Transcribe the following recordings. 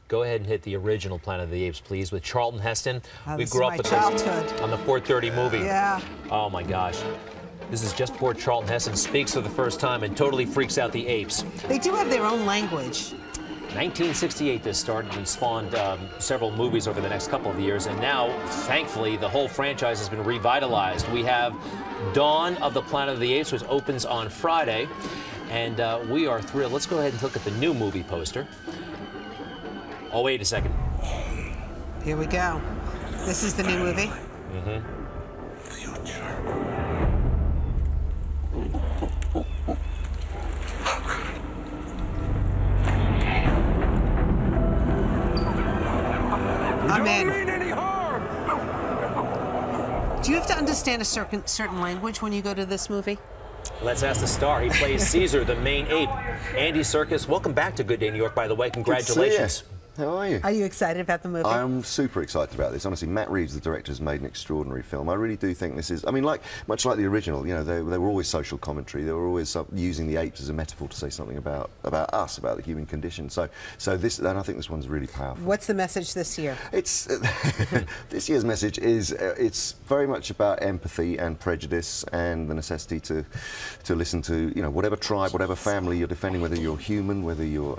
Go ahead and hit the original Planet of the Apes, please, with Charlton Heston. Oh, We grew up with this childhood. on the 4:30 movie. Yeah. Oh my gosh. This is just before Charlton Heston speaks for the first time and totally freaks out the apes. They do have their own language. 1968 this started and spawned several movies over the next couple of years, and now, thankfully, the whole franchise has been revitalized. We have Dawn of the Planet of the Apes, which opens on Friday, and we are thrilled. Let's go ahead and look at the new movie poster. Oh, wait a second. Here we go. This is the new movie? Mm-hmm. I'm in. Do you have to understand a certain language when you go to this movie? Let's ask the star. He plays Caesar, the main ape. Andy Serkis, welcome back to Good Day New York, by the way. Congratulations. How are you? Are you excited about the movie? I'm super excited about this. Honestly, Matt Reeves, the director, has made an extraordinary film. I really do think this is, I mean, much like the original, you know, they were always social commentary. They were always using the apes as a metaphor to say something about us, about the human condition. So this, and I think this one's really powerful. What's the message this year? It's this year's message is it's very much about empathy and prejudice and the necessity to listen to, you know, whatever tribe, whatever family you're defending, whether you're human, whether you're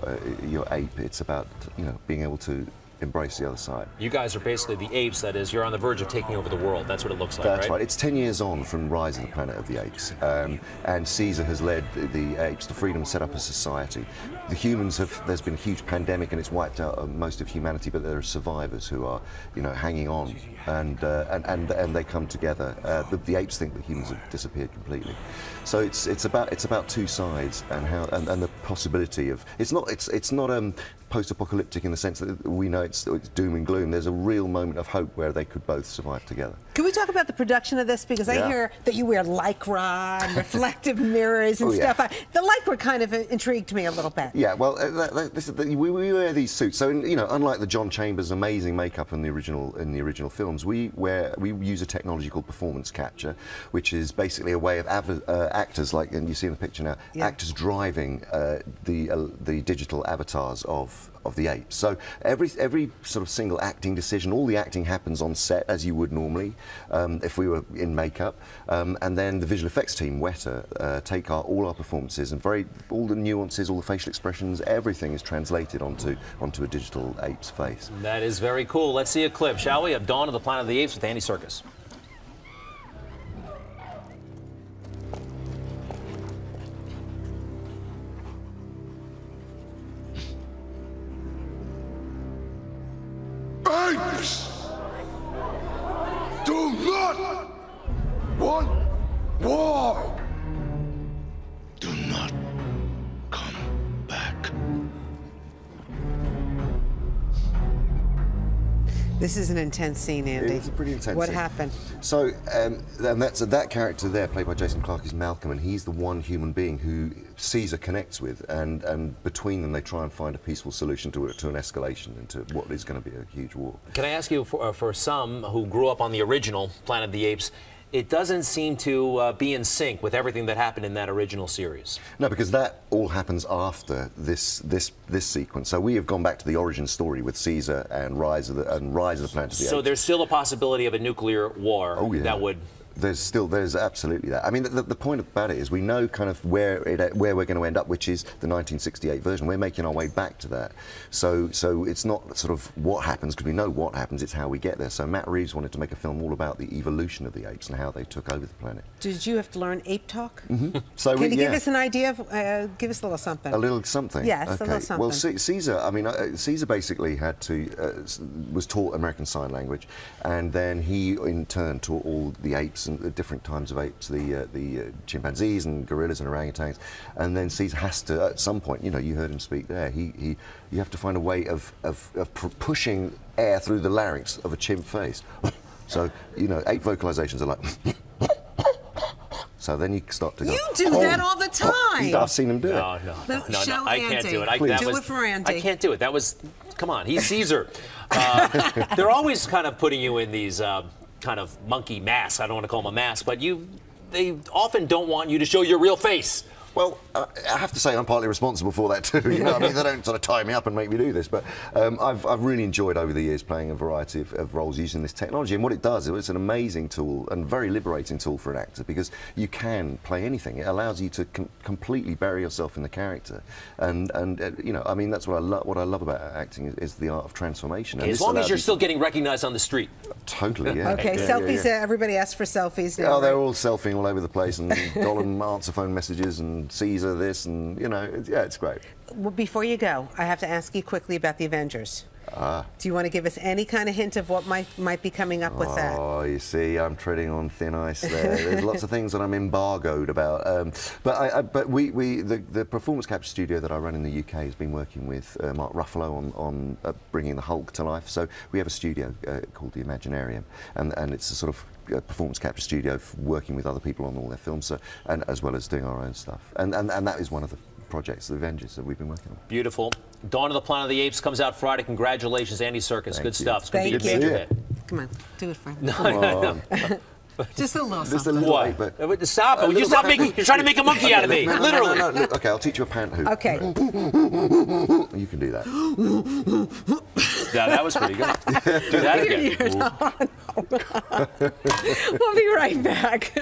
ape. It's about, you know, being able to embrace the other side. You guys are basically the apes, that is, you're on the verge of taking over the world. That's what it looks like, That's right. It's 10 years on from Rise of the Planet of the Apes, and Caesar has led the apes to freedom, set up a society. The humans there's been a huge pandemic and it's wiped out most of humanity, but there are survivors who are, you know, hanging on, and they come together. The apes think the humans have disappeared completely. So it's about two sides and how and the possibility of it's not post-apocalyptic in the sense that we know it's doom and gloom. There's a real moment of hope where they could both survive together. Can we talk about the production of this? Because I hear that you wear Lycra and reflective mirrors and stuff. The Lycra kind of intrigued me a little bit. Yeah, well, we wear these suits. So, you know, unlike the John Chambers' amazing makeup in the original films, we use a technology called performance capture, which is basically a way of actors, like, and you see in the picture now, actors driving the digital avatars of the apes. So every sort of single acting decision, all the acting happens on set as you would normally if we were in makeup, and then the visual effects team, Weta, take all our performances and all the nuances, all the facial expressions, everything is translated onto a digital ape's face. That is very cool. Let's see a clip, shall we, of Dawn of the Planet of the Apes with Andy Serkis. Apes do not want war. Do not come back. This is an intense scene, Andy. It's a pretty intense What scene. happened? So, and that character there, played by Jason Clarke, is Malcolm, and he's the one human being who Caesar connects with, and between them they try and find a peaceful solution to an escalation into what is going to be a huge war. Can I ask you, for some who grew up on the original Planet of the Apes, it doesn't seem to be in sync with everything that happened in that original series. No, because that all happens after this sequence. So we have gone back to the origin story with Caesar and Rise of the Planet of the Apes. So there's still a possibility of a nuclear war that would. There's absolutely that. I mean, the point about it is we know kind of where we're going to end up, which is the 1968 version. We're making our way back to that. So it's not sort of what happens, because we know what happens, it's how we get there. So Matt Reeves wanted to make a film all about the evolution of the apes and how they took over the planet. Did you have to learn ape talk? Mm-hmm. So Can you give us an idea of, give us a little something? A little something? Yes, okay. a little something. Well, Caesar, I mean, Caesar basically had to, was taught American Sign Language, and then he in turn taught all the apes and the different types of apes, the chimpanzees and gorillas and orangutans, and then Caesar has to, at some point, you know, you heard him speak there, you have to find a way of pushing air through the larynx of a chimp face. So, you know, ape vocalizations are like... So then you start to go... You do that all the time! I've seen him do it. No, I can't do it. Do it for Andy. I can't do it. That was... Come on, he's Caesar. They're always kind of putting you in these kind of monkey masks. I don't want to call them a mask, but they often don't want you to show your real face. Well, I have to say I'm partly responsible for that too. You know, I mean, they don't sort of tie me up and make me do this, but I've really enjoyed over the years playing a variety of roles using this technology. And what it does, it's an amazing tool and very liberating tool for an actor, because you can play anything. It allows you to completely bury yourself in the character, and you know, I mean, that's what I love. What I love about acting is the art of transformation. Okay, as long as you're still getting recognized on the street. Totally, yeah. Okay, yeah, selfies. yeah. Everybody asks for selfies now. Oh, they're all selfieing all over the place, and Dolan answer phone messages, and Caesar this, and you know, yeah, it's great. Well, before you go, I have to ask you quickly about the Avengers. Do you want to give us any kind of hint of what might be coming up with that? Oh, you see, I'm treading on thin ice there. There's lots of things that I'm embargoed about. But the performance capture studio that I run in the UK has been working with Mark Ruffalo on bringing the Hulk to life. So we have a studio called the Imaginarium, and it's a sort of performance capture studio working with other people on all their films, and as well as doing our own stuff. And that is one of the projects, the Avengers, that we've been working on. Beautiful. Dawn of the Planet of the Apes comes out Friday. Congratulations, Andy Serkis. Good stuff. It's Thank going to be a major hit. Come on, do it for me. No. Just a little Just a something. little What? but Stop it. You're trying to make a monkey out of me. No, Literally. No, look, okay, I'll teach you a pant hoop. Okay. You can do that. Yeah, that was pretty good. Do that again. We'll be right back.